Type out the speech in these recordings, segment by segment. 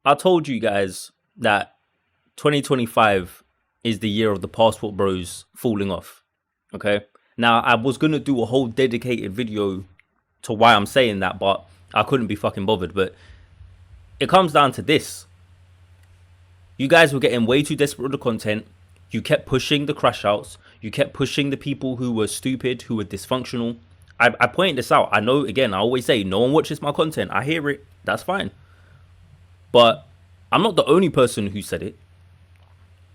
I told you guys that 2025 is the year of the passport bros falling off. Okay. Now, I was going to do a whole dedicated video to why I'm saying that, but I couldn't be fucking bothered. But it comes down to this. You guys were getting way too desperate with the content. You kept pushing the crash outs. You kept pushing the people who were stupid, who were dysfunctional. I point this out. I know, again, I always say, no one watches my content. I hear it. That's fine. But I'm not the only person who said it.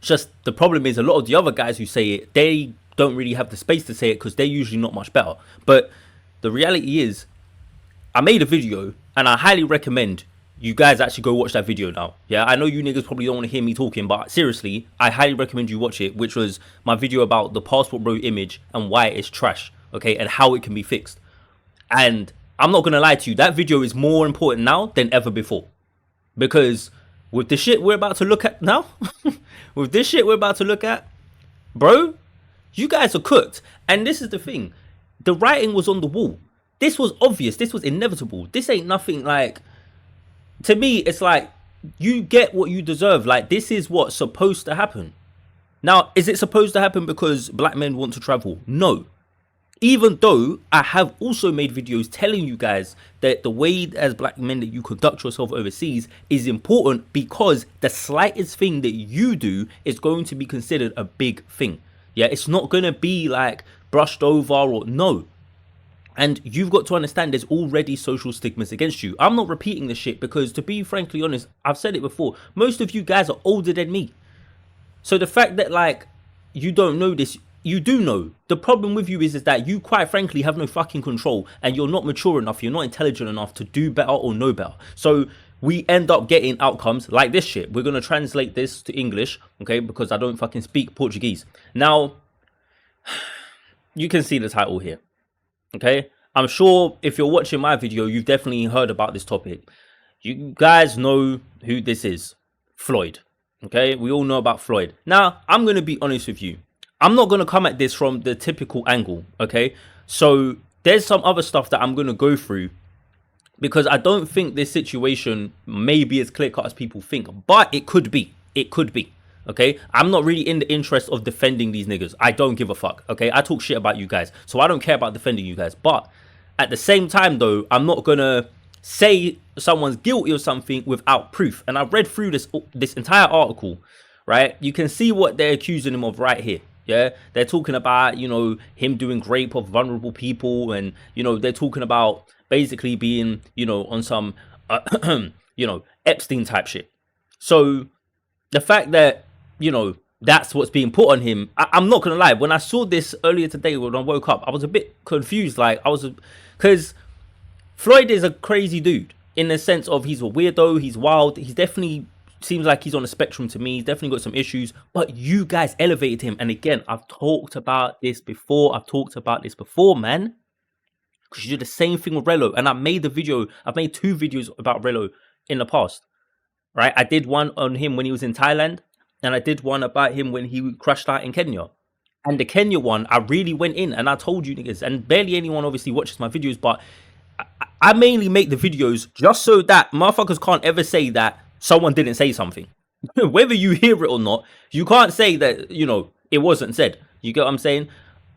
Just the problem is a lot of the other guys who say it, they don't really have the space to say it because they're usually not much better. But the reality is, I made a video and I highly recommend you guys actually go watch that video now. Yeah, I know you niggas probably don't want to hear me talking, but seriously, I highly recommend you watch it, which was my video about the passport bro image and why it's trash, okay, and how it can be fixed. And I'm not going to lie to you, that video is more important now than ever before. Because with the shit we're about to look at now, with this shit we're about to look at, bro, you guys are cooked. And this is the thing, the writing was on the wall. This was obvious, this was inevitable. This ain't nothing like, to me, it's like, you get what you deserve. Like, this is what's supposed to happen. Now, is it supposed to happen because black men want to travel? No. Even though I have also made videos telling you guys that the way as black men that you conduct yourself overseas is important, because the slightest thing that you do is going to be considered a big thing. Yeah, it's not going to be like brushed over or no. And you've got to understand there's already social stigmas against you. I'm not repeating this shit because, to be frankly honest, I've said it before. Most of you guys are older than me. So the fact that, like, you don't know this, you do know. The problem with you is that you, quite frankly, have no fucking control, and you're not mature enough, you're not intelligent enough to do better or know better. So we end up getting outcomes like this shit. We're going to translate this to English, okay, because I don't fucking speak Portuguese. Now, you can see the title here. Okay, I'm sure if you're watching my video, you've definitely heard about this topic. You guys know who this is. Floyd. Okay, we all know about Floyd. Now, I'm going to be honest with you. I'm not going to come at this from the typical angle. Okay, so there's some other stuff that I'm going to go through, because I don't think this situation may be as clear cut as people think, but it could be. It could be. Okay, I'm not really in the interest of defending these niggas. I don't give a fuck. Okay, I talk shit about you guys, so I don't care about defending you guys. But at the same time, though, I'm not gonna say someone's guilty of something without proof. And I've read through this entire article, right? You can see what they're accusing him of right here. Yeah, they're talking about, you know, him doing rape of vulnerable people, and, you know, they're talking about basically being, you know, on some, you know, Epstein type shit. So the fact that, you know, that's what's being put on him, I'm not gonna lie, when I saw this earlier today when I woke up, I was a bit confused. Like, because Floyd is a crazy dude in the sense of he's a weirdo, he's wild, he's definitely seems like he's on a spectrum to me, he's definitely got some issues, but you guys elevated him. And again, I've talked about this before, man, because you did the same thing with Relo, and I've made two videos about Relo in the past, right? I did one on him when he was in Thailand, and I did one about him when he crashed out in Kenya. And the Kenya one, I really went in and I told you niggas, and barely anyone obviously watches my videos, but I mainly make the videos just so that motherfuckers can't ever say that someone didn't say something. Whether you hear it or not, you can't say that, you know, it wasn't said. You get what I'm saying?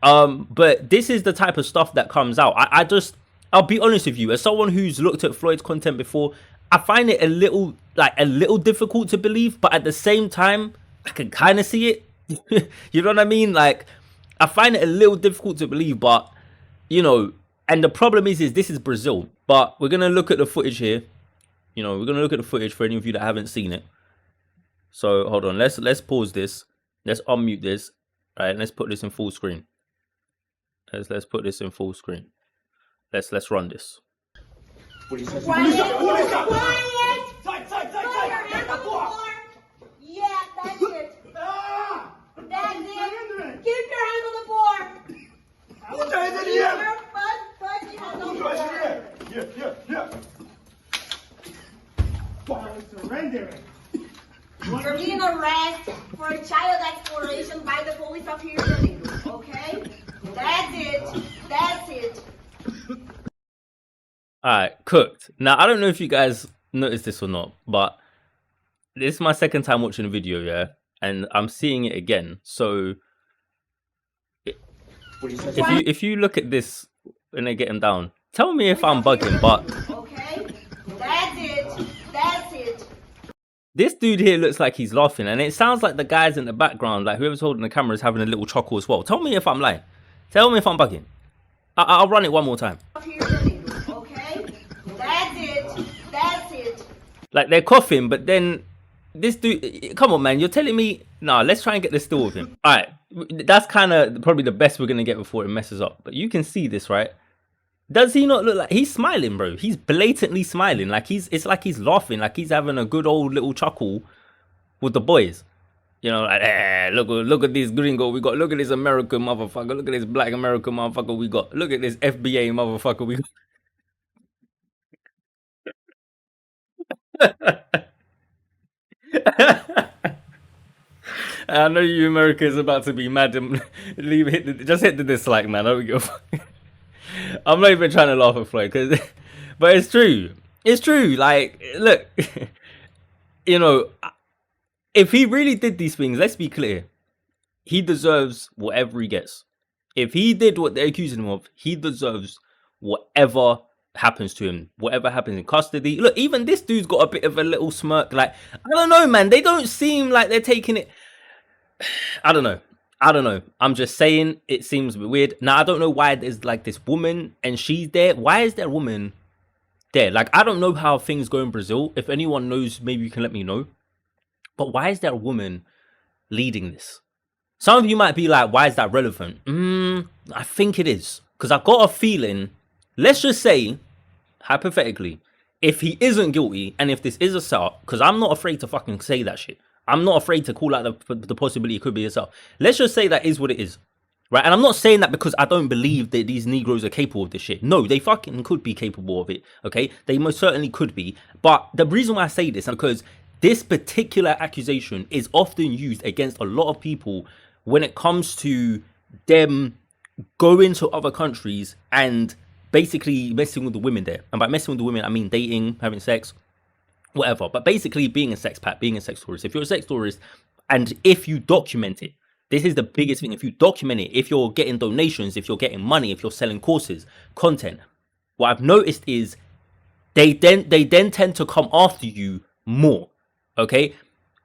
But this is the type of stuff that comes out. I'll be honest with you, as someone who's looked at Floyd's content before, I find it a little difficult to believe, but at the same time, I can kind of see it. You know what I mean? Like, I find it a little difficult to believe, but, you know, and the problem is this is Brazil. But we're going to look at the footage here. You know, we're going to look at the footage for any of you that haven't seen it. So, hold on. Let's pause this. Let's unmute this. All right, let's put this in full screen. Let's put this in full screen. Let's run this. Quiet! Quiet! Yeah, that's it. That's it. Keep your hand on the board. Keep your fuzzy hand on the board. Yeah. Surrendering. You're being arrested for a child exploration by the police of here, okay? That's it. All right, cooked. Now, I don't know if you guys noticed this or not, but this is my second time watching the video, yeah, and I'm seeing it again. So if you look at this and they get him down, tell me if I'm bugging. But Okay, that's it. That's it. this dude here looks like he's laughing, and it sounds like the guys in the background, like whoever's holding the camera, is having a little chuckle as well. Tell me if I'm lying. Tell me if I'm bugging. I'll run it one more time. Okay, that's it. That's it. Like they're coughing, but then this dude, come on, man, you're telling me, nah, let's try and get this still with him. All right, that's kind of probably the best we're gonna get before it messes up. But you can see this, right? Does he not look like he's smiling, bro? He's blatantly smiling, like it's like he's laughing, like he's having a good old little chuckle with the boys. You know, like, look at this gringo we got. Look at this American motherfucker. Look at this black American motherfucker we got. Look at this FBA motherfucker we got. I know you Americans about to be mad. Just hit the dislike, man. I don't give a fuck. I'm not even trying to laugh at Floyd, but it's true. It's true. Like, look, you know, if he really did these things, let's be clear, he deserves whatever he gets. If he did what they're accusing him of, he deserves whatever happens to him, whatever happens in custody. Look, even this dude's got a bit of a little smirk. Like, I don't know, man. They don't seem like they're taking it. I don't know. I'm just saying it seems a bit weird. Now, I don't know why there's like this woman and she's there. Why is there a woman there? Like, I don't know how things go in Brazil. If anyone knows, maybe you can let me know. But why is there a woman leading this? Some of you might be like, why is that relevant? I think it is. Because I've got a feeling, let's just say, hypothetically, if he isn't guilty and if this is a setup, because I'm not afraid to fucking say that shit. I'm not afraid to call out the possibility it could be a setup. Let's just say that is what it is. Right? And I'm not saying that because I don't believe that these Negroes are capable of this shit. No, they fucking could be capable of it. Okay? They most certainly could be. But the reason why I say this is because this particular accusation is often used against a lot of people when it comes to them going to other countries and basically messing with the women there. And by messing with the women, I mean dating, having sex, whatever. But basically being a sex pat, being a sex tourist. If you're a sex tourist and if you document it, this is the biggest thing. If you document it, if you're getting donations, if you're getting money, if you're selling courses, content, what I've noticed is they then tend to come after you more. Okay?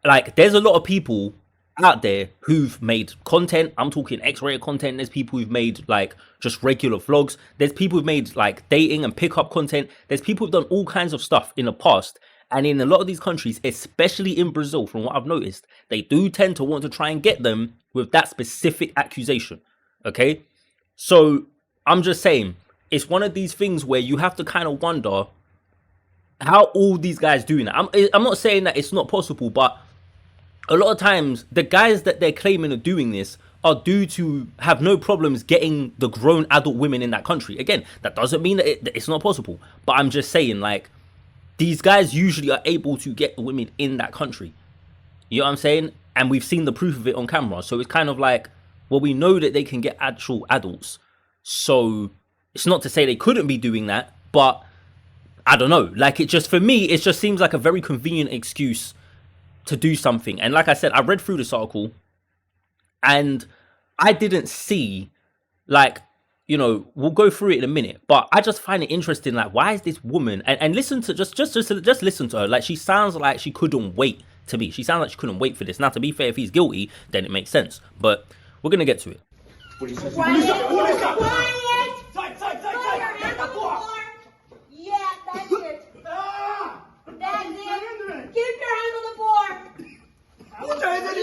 Like, there's a lot of people out there who've made content. I'm talking X-rated content. There's people who've made like just regular vlogs. There's people who've made like dating and pickup content. There's people who've done all kinds of stuff in the past. And in a lot of these countries, especially in Brazil, from what I've noticed, they do tend to want to try and get them with that specific accusation. Okay? So I'm just saying, it's one of these things where you have to kind of wonder how all these guys doing that. I'm not saying that it's not possible, but a lot of times the guys that they're claiming are doing this are due to have no problems getting the grown adult women in that country. Again, that doesn't mean that it's not possible, but I'm just saying, like, these guys usually are able to get the women in that country. You know what I'm saying? And we've seen the proof of it on camera. So it's kind of like, well, we know that they can get actual adults. So it's not to say they couldn't be doing that, but I don't know. Like, it just, for me, it just seems like a very convenient excuse to do something. And like I said, I read through this article and I didn't see, like, you know, we'll go through it in a minute, but I just find it interesting. Like, why is this woman, and listen to, just listen to her. Like, she sounds like she couldn't wait to be. She sounds like she couldn't wait for this. Now, to be fair, if he's guilty, then it makes sense. But we're going to get to it. Quiet! Quiet! Put your hands on the floor! Yeah, that's it. That's it. Keep your hands on the floor. Keep your hands on the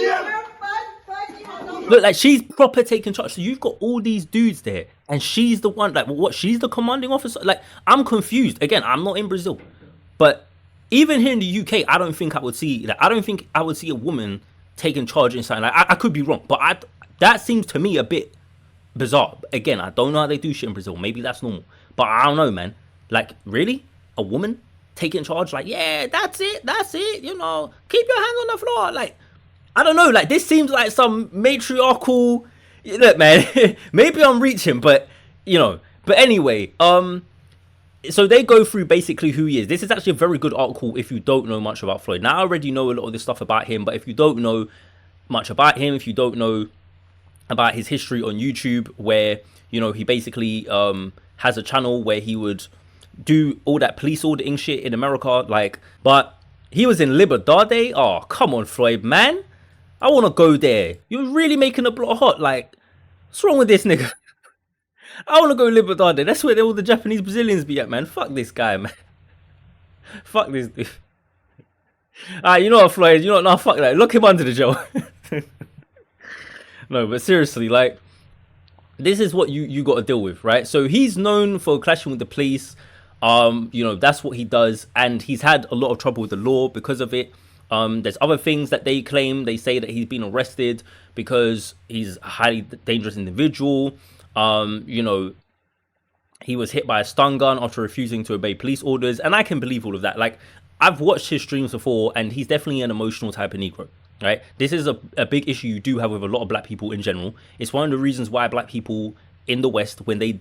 Look, like, she's proper taking charge. So you've got all these dudes there, and she's the one, like, what? She's the commanding officer? Like, I'm confused. Again, I'm not in Brazil, but even here in the UK, I don't think I would see that. I don't think I would see a woman taking charge in something. Like, I could be wrong, but that seems to me a bit bizarre. Again, I don't know how they do shit in Brazil. Maybe that's normal, but I don't know, man. Like, really, a woman taking charge? Like, yeah, that's it. You know, keep your hands on the floor. Like, I don't know, like, this seems like some matriarchal, look, man, maybe I'm reaching, but, you know, but anyway, So they go through basically who he is. This is actually a very good article if you don't know much about Floyd. Now I already know a lot of this stuff about him, but if you don't know much about him, if you don't know about his history on YouTube, where, you know, he basically has a channel where he would do all that police auditing shit in America, like, but he was in Libertad. Oh, come on, Floyd, man. I want to go there. You're really making the block hot. Like, what's wrong with this nigga? I want to go Libertad. That's where all the Japanese Brazilians be at, man. Fuck this guy, man. Fuck this dude. You know what, Floyd? You know what? Nah, fuck that. Look him under the jail. No, but seriously, like, this is what you got to deal with, right? So he's known for clashing with the police. You know, that's what he does, and he's had a lot of trouble with the law because of it. There's other things that they claim. They say that he's been arrested because he's a highly dangerous individual. You know, he was hit by a stun gun after refusing to obey police orders, and I can believe all of that. Like, I've watched his streams before, and he's definitely an emotional type of Negro, right? This is a big issue you do have with a lot of black people in general. It's one of the reasons why black people in the West, when they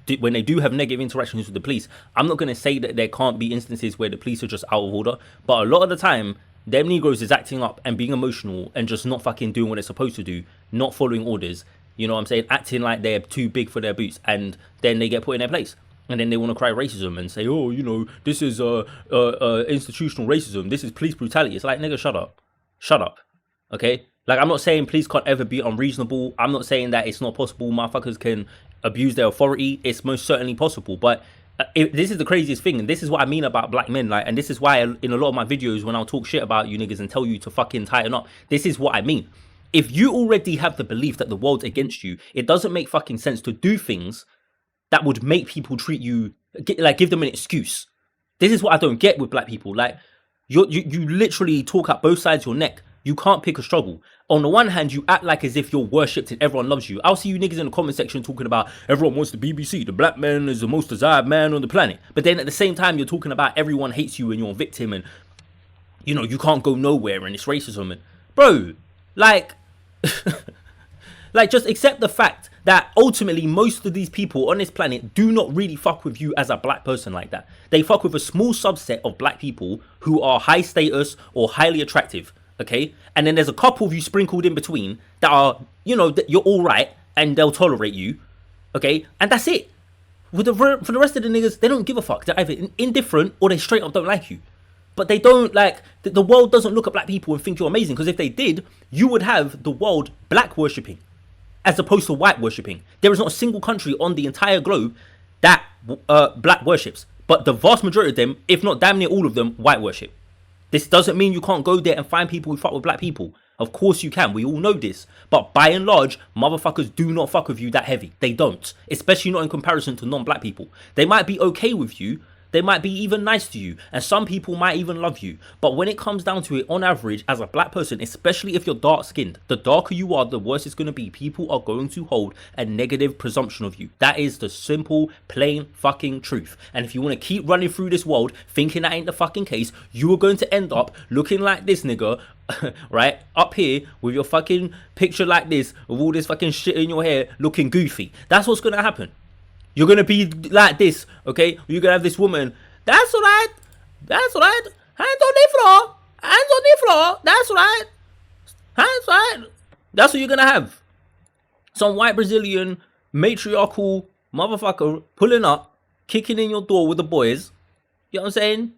do have negative interactions with the police, I'm not going to say that there can't be instances where the police are just out of order, but a lot of the time, them Negroes is acting up and being emotional and just not fucking doing what they're supposed to do, not following orders. You know what I'm saying? Acting like they're too big for their boots, and then they get put in their place. And then they want to cry racism and say, oh, you know, this is institutional racism. This is police brutality. It's like, nigga, shut up. Shut up. Okay? Like, I'm not saying police can't ever be unreasonable. I'm not saying that it's not possible. Motherfuckers can abuse their authority. It's most certainly possible. But this is the craziest thing. And this is what I mean about black men. Like, and this is why in a lot of my videos, when I'll talk shit about you niggas and tell you to fucking tighten up, this is what I mean. If you already have the belief that the world's against you, it doesn't make fucking sense to do things that would make people treat you, like, give them an excuse. This is what I don't get with black people. Like, you literally talk out both sides of your neck. You can't pick a struggle. On the one hand, you act like as if you're worshipped and everyone loves you. I'll see you niggas in the comment section talking about everyone wants the BBC. The black man is the most desired man on the planet. But then at the same time, you're talking about everyone hates you and you're a victim and, you know, you can't go nowhere and it's racism. And, bro, like, like, just accept the fact that ultimately most of these people on this planet do not really fuck with you as a black person like that. They fuck with a small subset of black people who are high status or highly attractive, okay? And then there's a couple of you sprinkled in between that are, you know, that you're all right and they'll tolerate you, okay? And that's it. For the rest of the niggas, they don't give a fuck. They're either indifferent or they straight up don't like you. But they don't, like, the world doesn't look at black people and think you're amazing, because if they did, you would have the world black worshipping as opposed to white worshipping. There is not a single country on the entire globe that black worships, but the vast majority of them, if not damn near all of them, white worship. This doesn't mean you can't go there and find people who fuck with black people. Of course you can, we all know this. But by and large, motherfuckers do not fuck with you that heavy. They don't, especially not in comparison to non-black people. They might be okay with you, they might be even nice to you, and some people might even love you. But when it comes down to it, on average, as a black person, especially if you're dark-skinned, the darker you are, the worse it's going to be. People are going to hold a negative presumption of you. That is the simple, plain fucking truth. And if you want to keep running through this world thinking that ain't the fucking case, you are going to end up looking like this nigga, right, up here with your fucking picture like this, with all this fucking shit in your hair, looking goofy. That's what's going to happen. You're going to be like this, okay? You're going to have this woman. That's right. That's right. Hands on the floor. Hands on the floor. That's right. Hands right. That's what you're going to have. Some white Brazilian matriarchal motherfucker pulling up, kicking in your door with the boys. You know what I'm saying?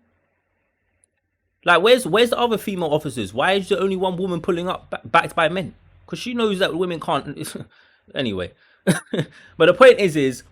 Like, where's the other female officers? Why is there only one woman pulling up backed by men? Because she knows that women can't. Anyway. But the point is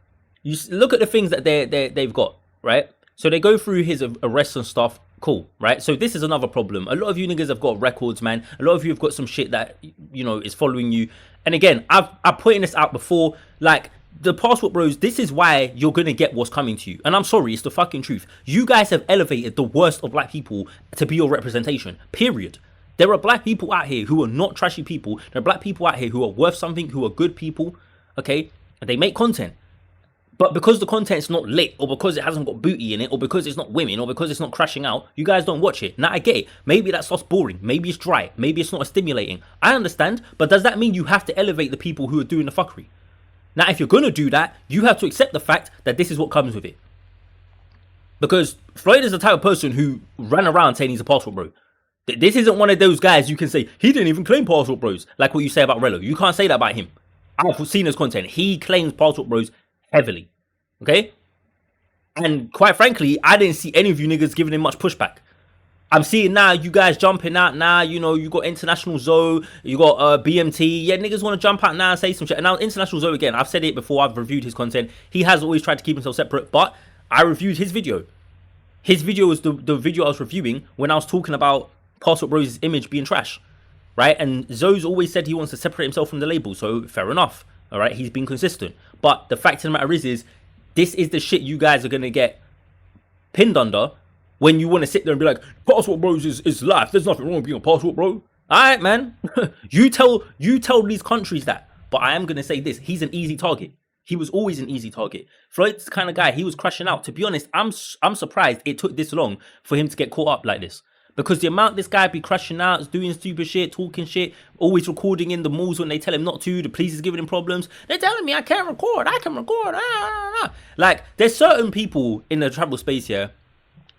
you look at the things that they've got, right? So they go through his arrests and stuff. Cool, right? So this is another problem. A lot of you niggas have got records, man. A lot of you have got some shit that, you know, is following you. And again, I'm putting this out before, like, the Passport Bros, this is why you're going to get what's coming to you. And I'm sorry, it's the fucking truth. You guys have elevated the worst of black people to be your representation, period. There are black people out here who are not trashy people. There are black people out here who are worth something, who are good people, okay? And they make content. But because the content's not lit, or because it hasn't got booty in it, or because it's not women, or because it's not crashing out, you guys don't watch it. Now, I get it. Maybe that stuff's boring. Maybe it's dry. Maybe it's not as stimulating. I understand. But does that mean you have to elevate the people who are doing the fuckery? Now, if you're going to do that, you have to accept the fact that this is what comes with it. Because Floyd is the type of person who ran around saying he's a passport bro. This isn't one of those guys you can say, he didn't even claim passport bros. Like what you say about Rello. You can't say that about him. I've seen his content. He claims passport bros heavily. Okay? And quite frankly, I didn't see any of you niggas giving him much pushback. I'm seeing now you guys jumping out now, you know, you got International Zoe, you got BMT. Yeah, niggas want to jump out now and say some shit. And now International Zoe, again, I've said it before, I've reviewed his content. He has always tried to keep himself separate, but I reviewed his video. His video was the video I was reviewing when I was talking about Passport Bros' image being trash, right? And Zoe's always said he wants to separate himself from the label, so fair enough, all right? He's been consistent. But the fact of the matter is this is the shit you guys are going to get pinned under when you want to sit there and be like, Passport Bros is life. There's nothing wrong with being a passport bro. All right, man. you tell these countries that. But I am going to say this. He's an easy target. He was always an easy target. Floyd's the kind of guy, he was crashing out. To be honest, I'm surprised it took this long for him to get caught up like this. Because the amount this guy be crashing out, doing stupid shit, talking shit, always recording in the malls when they tell him not to, the police is giving him problems. They're telling me I can't record, I can record. Like, there's certain people in the travel space here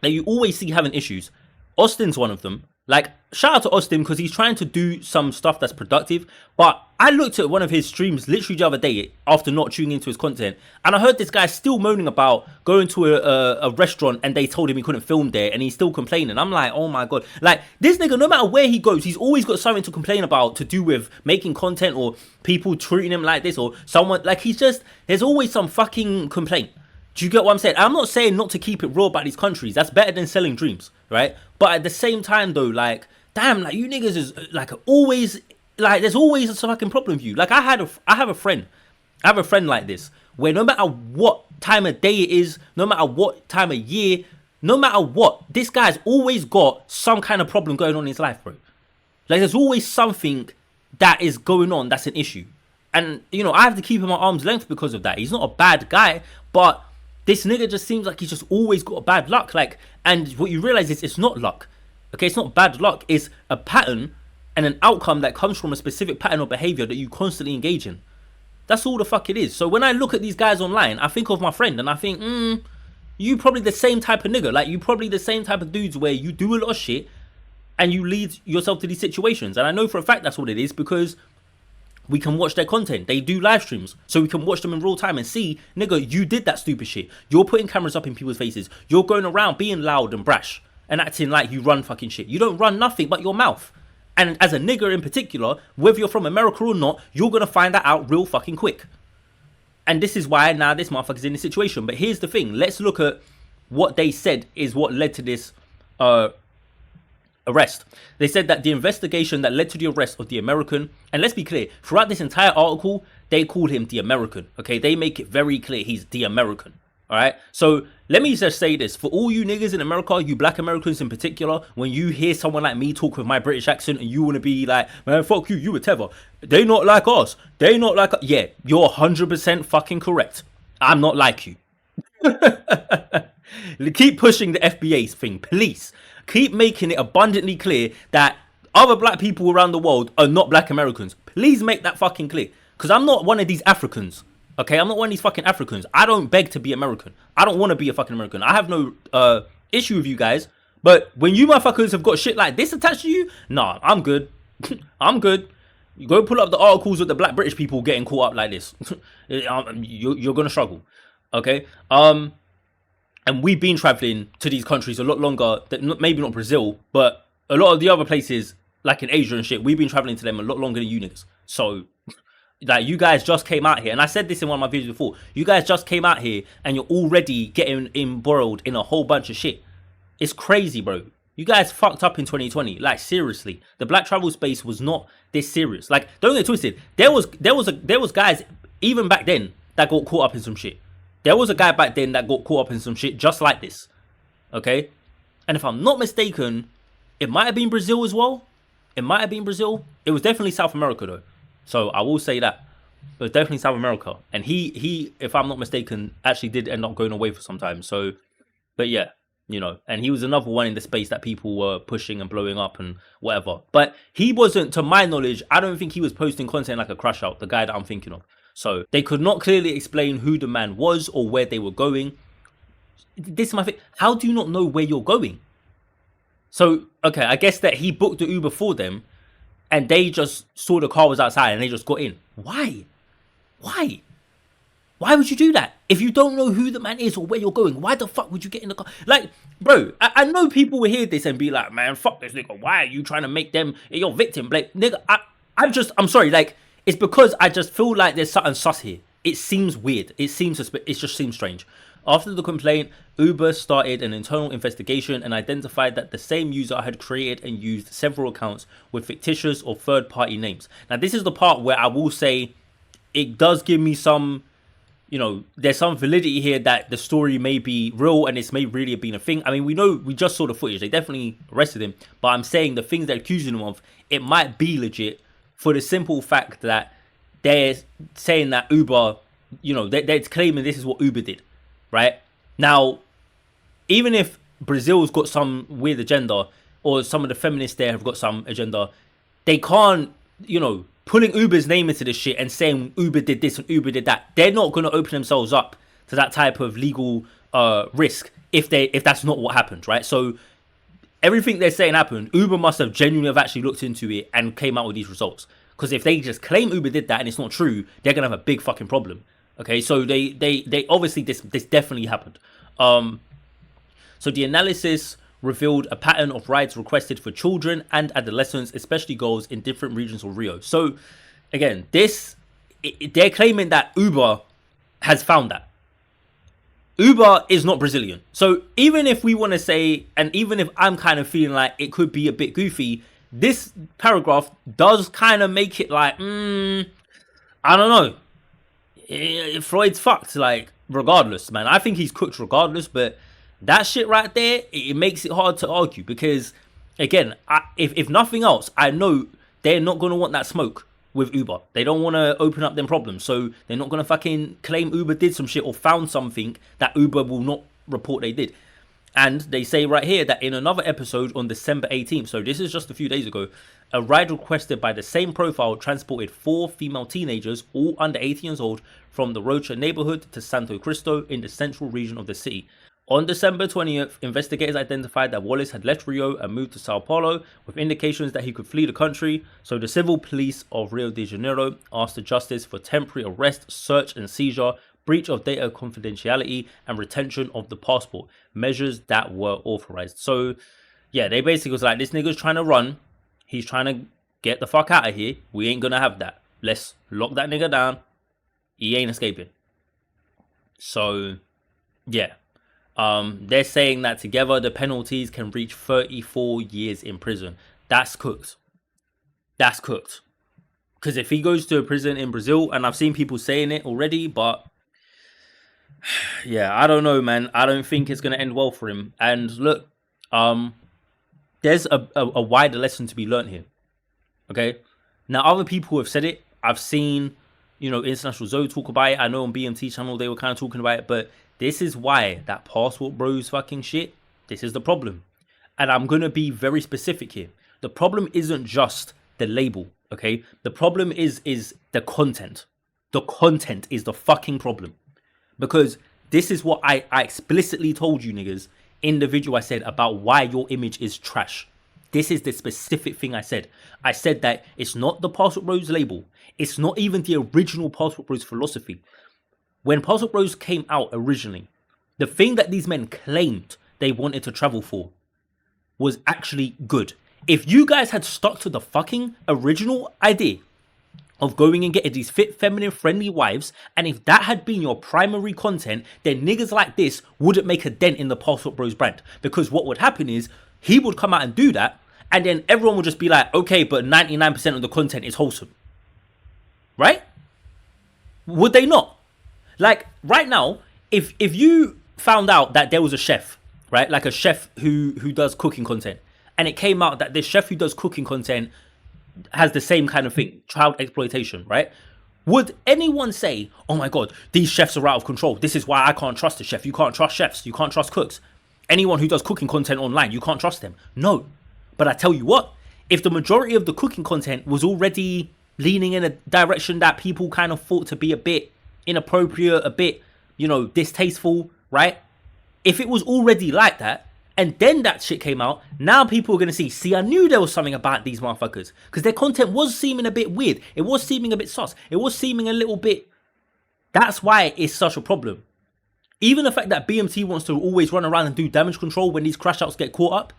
that you always see having issues. Austin's one of them. Like, shout out to Austin because he's trying to do some stuff that's productive. But I looked at one of his streams literally the other day after not tuning into his content, and I heard this guy still moaning about going to a restaurant and they told him he couldn't film there, and he's still complaining. I'm like, oh my god. Like, this nigga, no matter where he goes, he's always got something to complain about to do with making content or people treating him like this or someone. Like, he's just, there's always some fucking complaint. Do you get what I'm saying? I'm not saying not to keep it real about these countries. That's better than selling dreams, right? But at the same time, though, like, damn, like, you niggas is, like, always, like, there's always a fucking problem with you. Like, I have a friend like this, where no matter what time of day it is, no matter what time of year, no matter what, this guy's always got some kind of problem going on in his life, bro. Like, there's always something that is going on that's an issue. And, you know, I have to keep him at arm's length because of that. He's not a bad guy, but this nigga just seems like he's just always got bad luck. Like, and what you realize is it's not luck. Okay, it's not bad luck. It's a pattern and an outcome that comes from a specific pattern of behavior that you constantly engage in. That's all the fuck it is. So when I look at these guys online, I think of my friend and I think, you probably the same type of nigga. Like, you probably the same type of dudes where you do a lot of shit and you lead yourself to these situations. And I know for a fact that's what it is because we can watch their content. They do live streams. So we can watch them in real time and see, nigga, you did that stupid shit. You're putting cameras up in people's faces. You're going around being loud and brash and acting like you run fucking shit. You don't run nothing but your mouth. And as a nigga in particular, whether you're from America or not, you're going to find that out real fucking quick. And this is why now this motherfucker's in this situation. But here's the thing. Let's look at what they said is what led to this arrest. They said that the investigation that led to the arrest of the American, and let's be clear, throughout this entire article, they called him the American. Okay, they make it very clear he's the American. All right, so let me just say this for all you niggas in America, you black Americans in particular, when you hear someone like me talk with my British accent and you want to be like, man, fuck you, you a tether. They not like us. They not like us. Yeah, you're 100% fucking correct. I'm not like you. Keep pushing the FBA thing, please. Keep making it abundantly clear that other black people around the world are not black Americans. Please make that fucking clear. Because I'm not one of these Africans. Okay, I'm not one of these fucking Africans. I don't beg to be American. I don't want to be a fucking American. I have no issue with you guys. But when you motherfuckers have got shit like this attached to you, nah, I'm good. I'm good. You go pull up the articles with the black British people getting caught up like this. You're going to struggle. Okay? And we've been traveling to these countries a lot longer, maybe not Brazil, but a lot of the other places, like in Asia and shit, we've been traveling to them a lot longer than you niggas. So, like, you guys just came out here, and I said this in one of my videos before, you guys just came out here, and you're already getting embroiled in a whole bunch of shit. It's crazy, bro. You guys fucked up in 2020. Like, seriously. The black travel space was not this serious. Like, don't get twisted. There was guys, even back then, that got caught up in some shit. There was a guy back then that got caught up in some shit just like this. Okay? And if I'm not mistaken, it might have been Brazil as well. It might have been Brazil. It was definitely South America though. So I will say that. It was definitely South America. And he, if I'm not mistaken, actually did end up going away for some time. So, but yeah, you know. And he was another one in the space that people were pushing and blowing up and whatever. But he wasn't, to my knowledge, I don't think he was posting content like a crash out, the guy that I'm thinking of. So they could not clearly explain who the man was or where they were going. This is my thing. How do you not know where you're going? So, okay, I guess that he booked the Uber for them and they just saw the car was outside and they just got in. Why? Why? Why would you do that? If you don't know who the man is or where you're going, why the fuck would you get in the car? Like, bro, I know people will hear this and be like, man, fuck this nigga. Why are you trying to make them your victim? Like, nigga, I'm sorry. Like, it's because I just feel like there's something sus here. It seems weird. It just seems strange. After the complaint, Uber started an internal investigation and identified that the same user had created and used several accounts with fictitious or third-party names. Now, this is the part where I will say it does give me some, there's some validity here that the story may be real and this may really have been a thing. I mean, we just saw the footage. They definitely arrested him. But I'm saying the things they're accusing him of, it might be legit for the simple fact that they're saying that Uber, they're claiming this is what Uber did. Right now, even if Brazil's got some weird agenda or some of the feminists there have got some agenda, they can't, pulling Uber's name into this shit and saying Uber did this and Uber did that. They're not going to open themselves up to that type of legal risk if that's not what happened, right? So everything they're saying happened. Uber must have genuinely have actually looked into it and came out with these results. Because if they just claim Uber did that and it's not true, they're gonna have a big fucking problem. Okay, so they obviously this definitely happened. So the analysis revealed a pattern of rides requested for children and adolescents, especially girls, in different regions of Rio. So again, they're claiming that Uber has found that. Uber is not Brazilian. So even if we want to say, and even if I'm kind of feeling like it could be a bit goofy, this paragraph does kind of make it like, I don't know. Floyd's fucked, like, regardless, man. I think he's cooked regardless, but that shit right there, it makes it hard to argue because, again, if nothing else, I know they're not going to want that smoke with Uber. They don't want to open up them problems, so they're not going to fucking claim Uber did some shit or found something that Uber will not report they did. And they say right here that in another episode on December 18th, so this is just a few days ago, a ride requested by the same profile transported 4 female teenagers, all under 18 years old, from the Rocha neighborhood to Santo Cristo in the central region of the city. On December 20th, investigators identified that Wallace had left Rio and moved to Sao Paulo with indications that he could flee the country. So the civil police of Rio de Janeiro asked the justice for temporary arrest, search and seizure, breach of data confidentiality and retention of the passport, measures that were authorized. So yeah, they basically was like, this nigga's trying to run. He's trying to get the fuck out of here. We ain't gonna have that. Let's lock that nigga down. He ain't escaping. So yeah. They're saying that together the penalties can reach 34 years in prison. That's cooked. That's cooked. Because if he goes to a prison in Brazil, and I've seen people saying it already, but yeah, I don't know, man. I don't think it's going to end well for him. And look, there's a wider lesson to be learned here. Okay? Now, other people have said it. I've seen, International Zoe talk about it. I know on BMT channel they were kind of talking about it, but this is why that passport bros fucking shit, this is the problem. And I'm going to be very specific here. The problem isn't just the label, okay? The problem is the content. The content is the fucking problem. Because this is what I explicitly told you niggas in the video I said about why your image is trash. This is the specific thing I said. I said that it's not the Passport Bros label. It's not even the original Passport Bros philosophy. When Passport Bros came out originally, the thing that these men claimed they wanted to travel for was actually good. If you guys had stuck to the fucking original idea of going and getting these fit, feminine, friendly wives, and if that had been your primary content, then niggas like this wouldn't make a dent in the Passport Bros brand. Because what would happen is, he would come out and do that, and then everyone would just be like, okay, but 99% of the content is wholesome. Right? Would they not? Like, right now, if you found out that there was a chef, right? Like a chef who does cooking content, and it came out that this chef who does cooking content has the same kind of thing, child exploitation, right? Would anyone say, oh my God, these chefs are out of control. This is why I can't trust a chef. You can't trust chefs. You can't trust cooks. Anyone who does cooking content online, you can't trust them. No. But I tell you what, if the majority of the cooking content was already leaning in a direction that people kind of thought to be a bit inappropriate, a bit, distasteful, right? If it was already like that, and then that shit came out, now people are going to see, I knew there was something about these motherfuckers. Because their content was seeming a bit weird. It was seeming a bit sus. It was seeming a little bit... That's why it's such a problem. Even the fact that BMT wants to always run around and do damage control when these crash outs get caught up,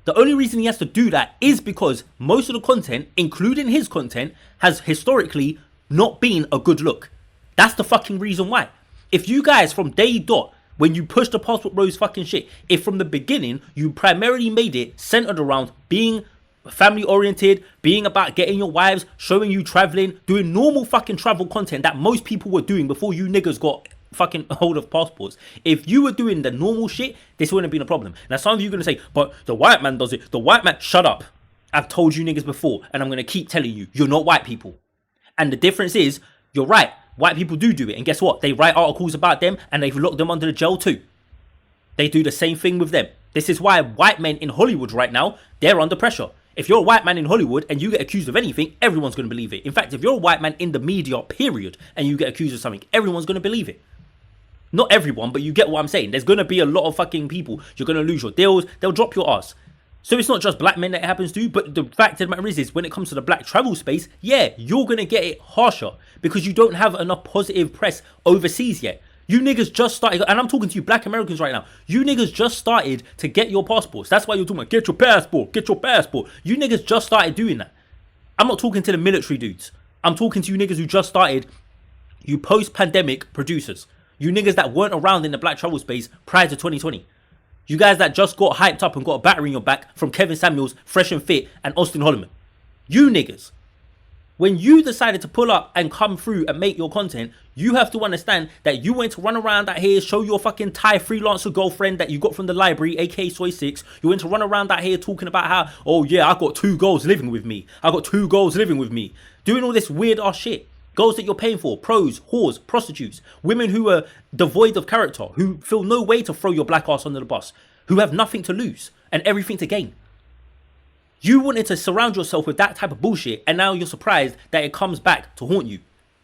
the only reason he has to do that is because most of the content, including his content, has historically not been a good look. That's the fucking reason why. If you guys from day dot, when you push the Passport Bros fucking shit, if from the beginning you primarily made it centered around being family oriented, being about getting your wives, showing you traveling, doing normal fucking travel content that most people were doing before you niggas got fucking hold of passports. If you were doing the normal shit, this wouldn't have been a problem. Now some of you are going to say, but the white man does it. The white man, shut up. I've told you niggas before, and I'm going to keep telling you, you're not white people. And the difference is, you're right. White people do it. And guess what? They write articles about them and they've locked them under the jail too. They do the same thing with them. This is why white men in Hollywood right now, they're under pressure. If you're a white man in Hollywood and you get accused of anything, everyone's going to believe it. In fact, if you're a white man in the media, period, and you get accused of something, everyone's going to believe it. Not everyone, but you get what I'm saying. There's going to be a lot of fucking people. You're going to lose your deals. They'll drop your ass. So it's not just black men that it happens to, but the fact of the matter is when it comes to the black travel space, yeah, you're going to get it harsher because you don't have enough positive press overseas yet. You niggas just started, and I'm talking to you black Americans right now, you niggas just started to get your passports. That's why you're talking about, get your passport, get your passport. You niggas just started doing that. I'm not talking to the military dudes. I'm talking to you niggas who just started, you post-pandemic producers. You niggas that weren't around in the black travel space prior to 2020. You guys that just got hyped up and got a battery in your back from Kevin Samuels, Fresh and Fit, and Austin Holloman. You niggas. When you decided to pull up and come through and make your content, you have to understand that you went to run around out here, show your fucking Thai freelancer girlfriend that you got from the library, aka Soy 6. You went to run around out here talking about how, oh yeah, I got 2 girls living with me. I got 2 girls living with me. Doing all this weird ass shit. Girls that you're paying for, pros, whores, prostitutes, women who are devoid of character, who feel no way to throw your black ass under the bus, who have nothing to lose and everything to gain. You wanted to surround yourself with that type of bullshit, and now you're surprised that it comes back to haunt you.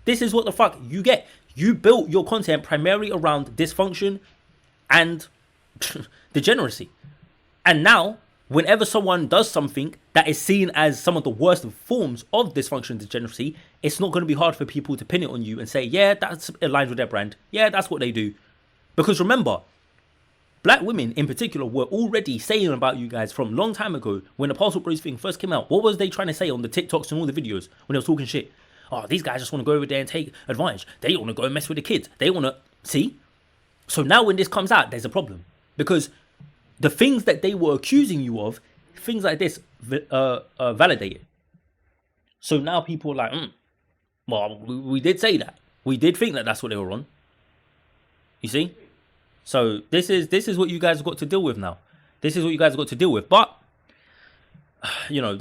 This is what the fuck you get. You built your content primarily around dysfunction and degeneracy. And now, whenever someone does something that is seen as some of the worst forms of dysfunction and degeneracy, it's not going to be hard for people to pin it on you and say, yeah, that's aligned with their brand. Yeah, that's what they do. Because remember, black women in particular were already saying about you guys from a long time ago when the Passport Bros thing first came out. What was they trying to say on the TikToks and all the videos when they were talking shit? Oh, these guys just want to go over there and take advantage. They want to go and mess with the kids. They want to... See? So now when this comes out, there's a problem. Because the things that they were accusing you of, things like this, validate it. So now people are like, well, we did say that. We did think that that's what they were on. You see? So this is what you guys have got to deal with now. This is what you guys have got to deal with. But, you know,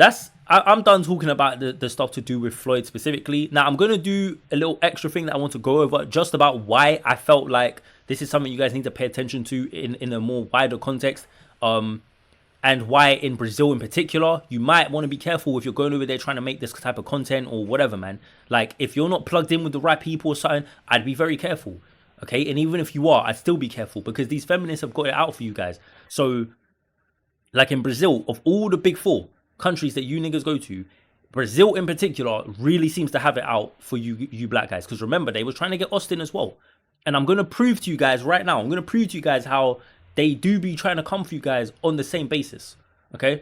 I'm done talking about the stuff to do with Floyd specifically. Now, I'm going to do a little extra thing that I want to go over just about why I felt like this is something you guys need to pay attention to in a more wider context. And why in Brazil in particular, you might want to be careful if you're going over there trying to make this type of content or whatever, man. Like, if you're not plugged in with the right people or something, I'd be very careful. Okay, and even if you are, I'd still be careful because these feminists have got it out for you guys. So, like in Brazil, of all the big 4 countries that you niggas go to, Brazil in particular really seems to have it out for you black guys. Because remember, they were trying to get Austin as well. And I'm going to prove to you guys right now, I'm going to prove to you guys how they do be trying to come for you guys on the same basis. Okay,